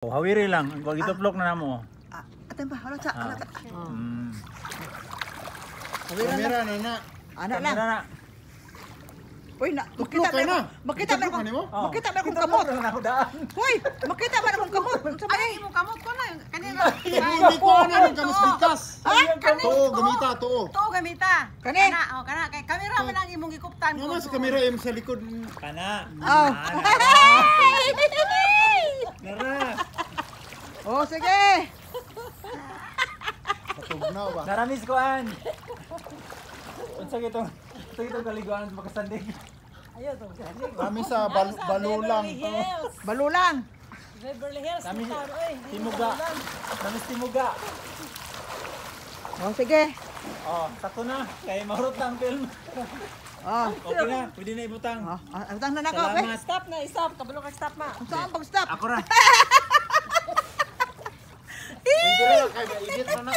Oh, hawiri lang. Kung ituplok na namo. Ate ba? Wala sa. Kamera na na. Ana lang. Kamera na. Uy, Tuklok ka na. Makita man Tuklok ako. mo? Makita man akong kamot. Nakudaan. Hoy, makita man akong kamot. Ay, mo kamot ko na. Kanina. Hindi ko na ng kamas bigas. Tuo, gamita, tuo. To gamita. Kani? Kana, oh, kana kay kamera man ang imong gikuptan ko. Nga sa kamera yung sa likod. Kana. Oh. Nara. Oh, sige. Patugnaw ba? Naramis ko an. Unsa gitong kaliguan sa pagkasandig. Ayo to. Kami sa balulang. Balulang. Beverly Hills. Kami timuga. Namis timuga. Oh, sige. Oh, sakto na. Kay mahurot na ang film. Oh. Okay na, pwede na ibutang. Oh, utang na nako, Salamat. Stop na, stop. Kabalo ka stop ma. Saan pag-stop? Ako na. Pwede na, kaya edit na na.